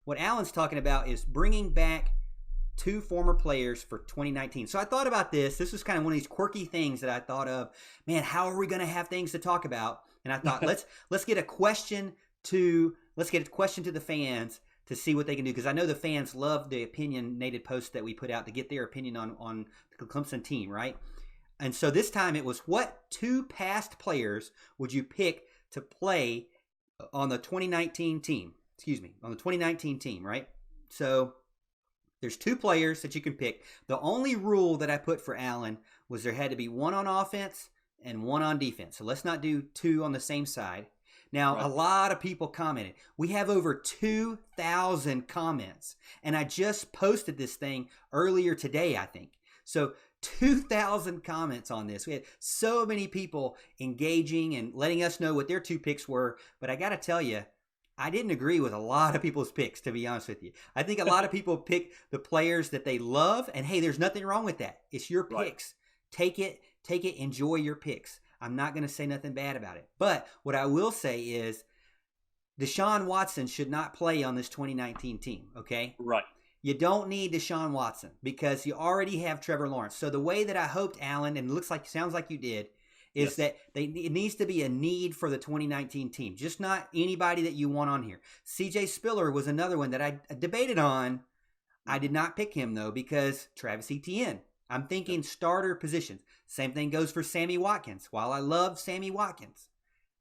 What Alan's talking about is bringing back two former players for 2019. So I thought about this. This was kind of one of these quirky things that I thought of. Man, how are we going to have things to talk about? And I thought let's get a question to the fans to see what they can do, because I know the fans love the opinionated posts that we put out to get their opinion on the Clemson team, right? And so this time it was, what two past players would you pick to play on the 2019 team? On the 2019 team, right? So there's two players that you can pick. The only rule that I put for Allen was there had to be one on offense and one on defense. So let's not do two on the same side. Now, right. A lot of people commented. We have over 2,000 comments. And I just posted this thing earlier today, I think. So 2,000 comments on this. We had so many people engaging and letting us know what their two picks were. But I got to tell you, I didn't agree with a lot of people's picks, to be honest with you. I think a lot of people pick the players that they love. And hey, there's nothing wrong with that. It's your picks. Right. Take it, enjoy your picks. I'm not going to say nothing bad about it. But what I will say is Deshaun Watson should not play on this 2019 team, okay? Right. You don't need Deshaun Watson because you already have Trevor Lawrence. So the way that I hoped, Alan, and it sounds like you did, is that it needs to be a need for the 2019 team, just not anybody that you want on here. CJ Spiller was another one that I debated on. I did not pick him, though, because Travis Etienne. I'm thinking starter positions. Same thing goes for Sammy Watkins. While I love Sammy Watkins,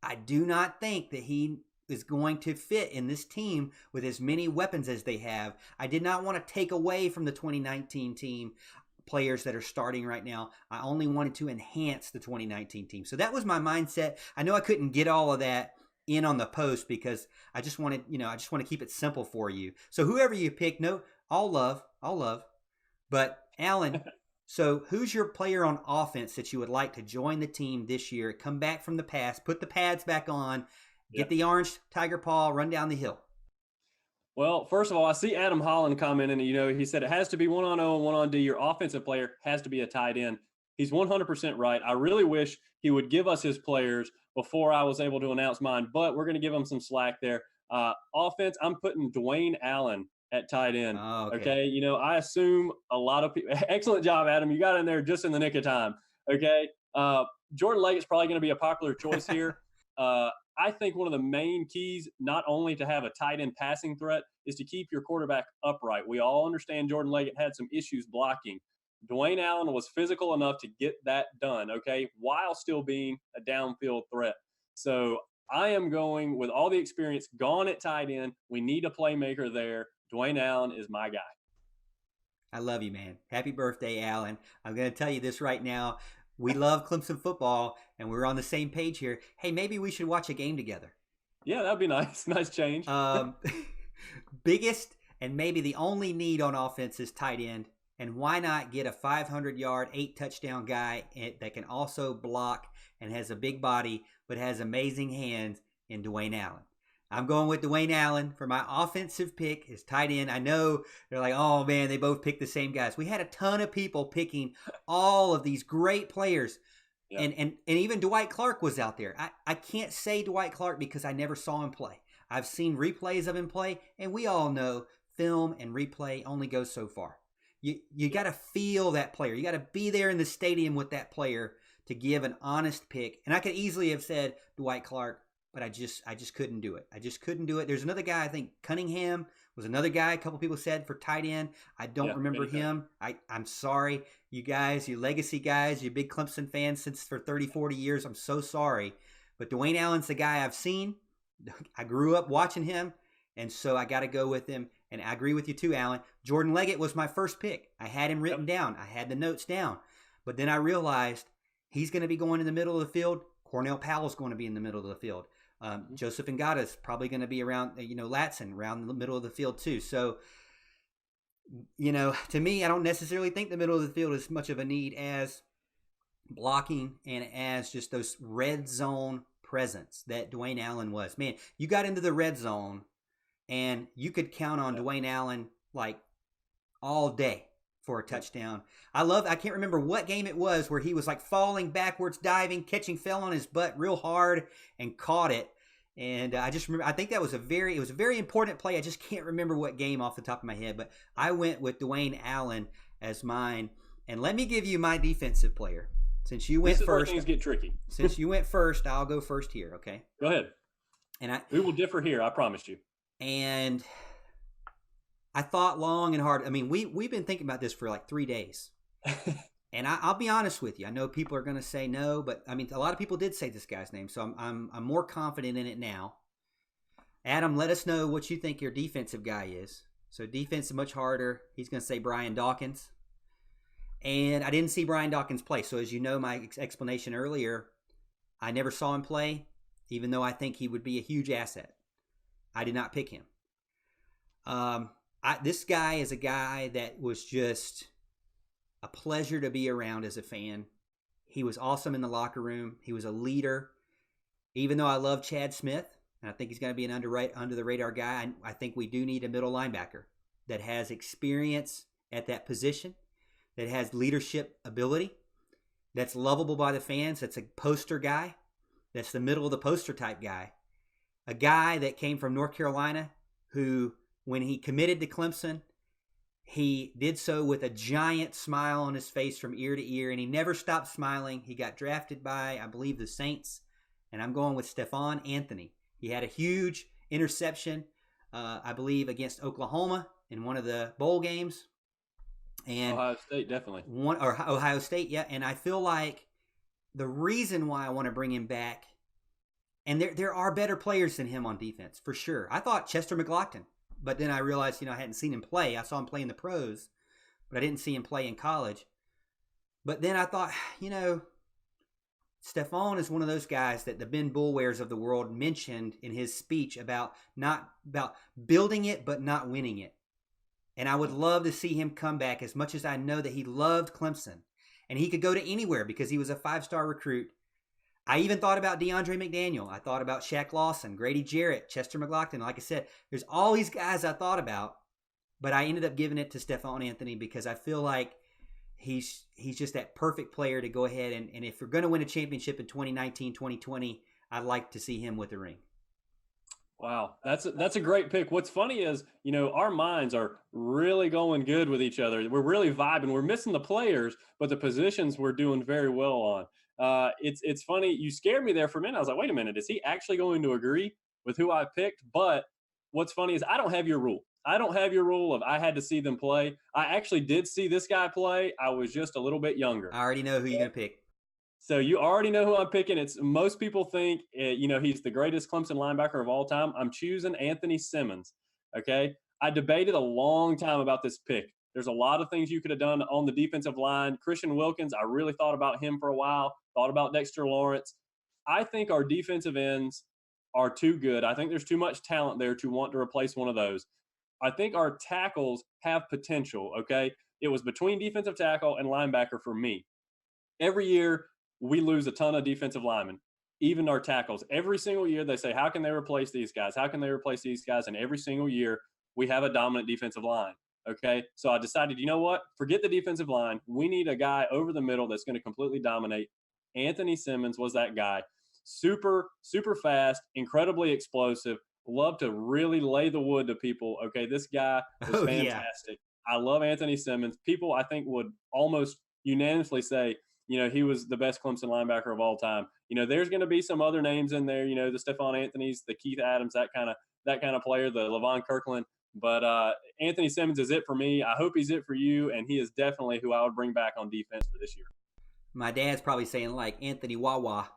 I do not think that he is going to fit in this team with as many weapons as they have. I did not want to take away from the 2019 team players that are starting right now. I only wanted to enhance the 2019 team. So that was my mindset. I know I couldn't get all of that in on the post because I just wanted, I just want to keep it simple for you. So whoever you pick, all love. But Alan, so who's your player on offense that you would like to join the team this year, come back from the past, put the pads back on, get the orange tiger paw, run down the hill? Well, first of all, I see Adam Holland commenting, he said it has to be 1 on O and 1 on D. Your offensive player has to be a tight end. He's 100% right. I really wish he would give us his players before I was able to announce mine, but we're going to give him some slack there. Offense, I'm putting Dwayne Allen at tight end. Oh, okay. I assume a lot of people – excellent job, Adam. You got in there just in the nick of time, okay? Jordan Leggett's probably going to be a popular choice here. I think one of the main keys, not only to have a tight end passing threat, is to keep your quarterback upright. We all understand Jordan Leggett had some issues blocking. Dwayne Allen was physical enough to get that done, okay, while still being a downfield threat. So I am going with all the experience gone at tight end. We need a playmaker there. Dwayne Allen is my guy. I love you, man. Happy birthday, Allen. I'm going to tell you this right now. We love Clemson football, and we're on the same page here. Hey, maybe we should watch a game together. Yeah, that'd be nice. Nice change. Biggest and maybe the only need on offense is tight end. And why not get a 500-yard, 8-touchdown guy that can also block and has a big body but has amazing hands in Dwayne Allen? I'm going with Dwayne Allen for my offensive pick, his tight end. I know they're like, oh, man, they both picked the same guys. We had a ton of people picking all of these great players. Yeah. And even Dwight Clark was out there. I can't say Dwight Clark because I never saw him play. I've seen replays of him play, and we all know film and replay only goes so far. You got to feel that player. You got to be there in the stadium with that player to give an honest pick. And I could easily have said Dwight Clark, but I just couldn't do it. I just couldn't do it. There's another guy, I think Cunningham was another guy a couple people said for tight end. I don't remember him. I'm sorry, you guys, you legacy guys, you big Clemson fans since for 30, 40 years. I'm so sorry. But Dwayne Allen's the guy I've seen. I grew up watching him, and so I got to go with him. And I agree with you too, Alan. Jordan Leggett was my first pick. I had him written down. I had the notes down. But then I realized he's going to be going in the middle of the field. Cornell Powell's going to be in the middle of the field. Joseph Ngata's probably going to be around, Latson around the middle of the field too. So, to me, I don't necessarily think the middle of the field is much of a need as blocking and as just those red zone presence that Dwayne Allen was. Man, you got into the red zone and you could count on Dwayne Allen like all day for a touchdown. I can't remember what game it was where he was like falling backwards, diving, fell on his butt real hard and caught it. And I just remember, I think that was it was a very important play. I just can't remember what game off the top of my head, but I went with Dwayne Allen as mine. And let me give you my defensive player. Since you went This is where first, things get tricky. since you went first, I'll go first here. Okay. Go ahead. And We will differ here. I promise you. And I thought long and hard. I mean, we've been thinking about this for like 3 days. And I'll be honest with you. I know people are going to say no, but I mean, a lot of people did say this guy's name, so I'm more confident in it now. Adam, let us know what you think your defensive guy is. So defense is much harder. He's going to say Brian Dawkins. And I didn't see Brian Dawkins play. So as you know, my explanation earlier, I never saw him play, even though I think he would be a huge asset. I did not pick him. This guy is a guy that was just a pleasure to be around as a fan. He was awesome in the locker room. He was a leader. Even though I love Chad Smith, and I think he's going to be an under the radar guy, I think we do need a middle linebacker that has experience at that position, that has leadership ability, that's lovable by the fans, that's a poster guy, that's the middle of the poster type guy. A guy that came from North Carolina who, when he committed to Clemson, he did so with a giant smile on his face from ear to ear, and he never stopped smiling. He got drafted by, I believe, the Saints, and I'm going with Stephon Anthony. He had a huge interception, I believe, against Oklahoma in one of the bowl games. And Ohio State, definitely. Ohio State, yeah. And I feel like the reason why I want to bring him back, and there are better players than him on defense, for sure. I thought Chester McLaughlin, but then I realized, I hadn't seen him play. I saw him play in the pros, but I didn't see him play in college. But then I thought, Stephon is one of those guys that the Ben Bullwares of the world mentioned in his speech about building it but not winning it. And I would love to see him come back, as much as I know that he loved Clemson. And he could go to anywhere because he was a 5-star recruit. I even thought about DeAndre McDaniel. I thought about Shaq Lawson, Grady Jarrett, Chester McLaughlin. Like I said, there's all these guys I thought about, but I ended up giving it to Stephon Anthony because I feel like he's just that perfect player to go ahead and if we're going to win a championship in 2019, 2020, I'd like to see him with the ring. Wow, that's a great pick. What's funny is, our minds are really going good with each other. We're really vibing. We're missing the players, but the positions we're doing very well on. It's funny. You scared me there for a minute. I was like, wait a minute, is he actually going to agree with who I picked? But what's funny is I don't have your rule. I don't have your rule of I had to see them play. I actually did see this guy play. I was just a little bit younger. I already know who you're going to pick. So you already know who I'm picking. It's most people think, he's the greatest Clemson linebacker of all time. I'm choosing Anthony Simmons. Okay. I debated a long time about this pick. There's a lot of things you could have done on the defensive line. Christian Wilkins, I really thought about him for a while, thought about Dexter Lawrence. I think our defensive ends are too good. I think there's too much talent there to want to replace one of those. I think our tackles have potential, okay? It was between defensive tackle and linebacker for me. Every year, we lose a ton of defensive linemen, even our tackles. Every single year, they say, how can they replace these guys? How can they replace these guys? And every single year, we have a dominant defensive line, okay? So I decided, you know what? Forget the defensive line. We need a guy over the middle that's going to completely dominate. Anthony Simmons was that guy. Super, super fast, incredibly explosive. Love to really lay the wood to people. Okay, this guy was fantastic. Yeah. I love Anthony Simmons. People, I think, would almost unanimously say, he was the best Clemson linebacker of all time. There's going to be some other names in there, the Stephon Anthony's, the Keith Adams, that kind of player, the Levon Kirkland. But Anthony Simmons is it for me. I hope he's it for you, and he is definitely who I would bring back on defense for this year. My dad's probably saying like Anthony Wawa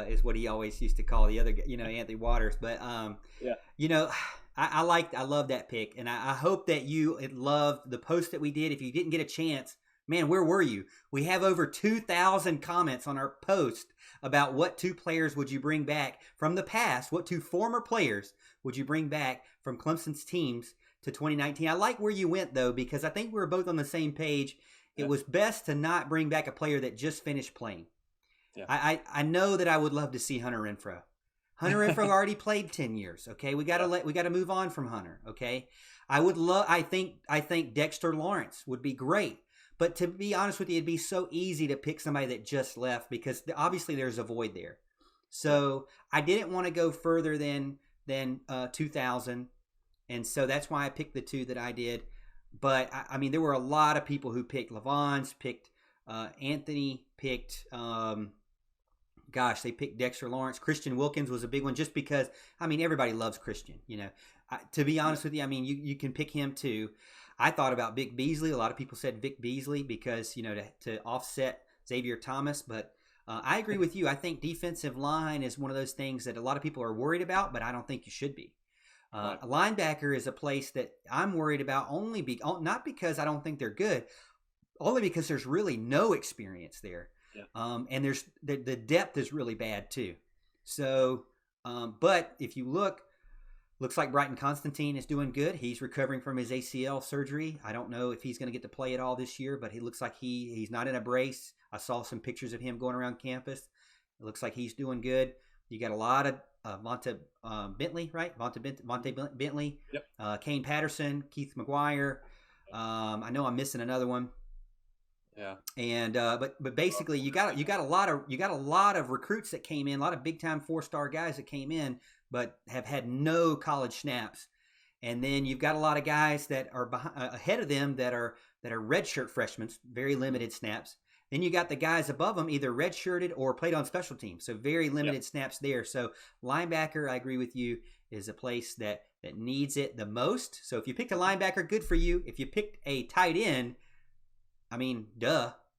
is what he always used to call the other, Anthony Waters. But yeah, I love that pick, and I hope that you loved the post that we did. If you didn't get a chance, man, where were you? We have over 2,000 comments on our post about what 2 players would you bring back from the past. What 2 former players would you bring back from Clemson's teams to 2019? I like where you went, though, because I think we were both on the same page. It was best to not bring back a player that just finished playing. Yeah. I know that I would love to see Hunter Renfrow. Hunter Renfrow already played 10 years. Okay, we got to move on from Hunter. Okay, I think Dexter Lawrence would be great. But to be honest with you, it'd be so easy to pick somebody that just left because obviously there's a void there. So I didn't want to go further than 2000, and so that's why I picked the two that I did. But I mean, there were a lot of people who picked Levon's, picked Anthony, picked gosh, they picked Dexter Lawrence. Christian Wilkins was a big one, just because I mean everybody loves Christian. You know, to be honest with you, I mean you can pick him too. I thought about Vic Beasley. A lot of people said Vic Beasley because, you know, to offset Xavier Thomas, but I agree with you. I think defensive line is one of those things that a lot of people are worried about, but I don't think you should be. Right. A linebacker is a place that I'm worried about not because I don't think they're good, only because there's really no experience there. Yeah. And there's the depth is really bad too. So, but if you looks like Brighton Constantine is doing good. He's recovering from his ACL surgery. I don't know if he's going to get to play at all this year, but he looks like he's not in a brace. I saw some pictures of him going around campus. It looks like he's doing good. You got a lot of Vonta Bentley, right? Vonta Bentley, Yep. Kane Patterson, Keith McGuire. I know I'm missing another one. Yeah. And but basically you got a lot of recruits that came in, a lot of big time 4-star guys that came in, but have had no college snaps. And then you've got a lot of guys that are ahead of them that are redshirt freshmen, very limited snaps. Then you got the guys above them either redshirted or played on special teams, so very limited snaps there. So linebacker, I agree with you, is a place that needs it the most. So if you picked a linebacker, good for you. If you picked a tight end, I mean, duh.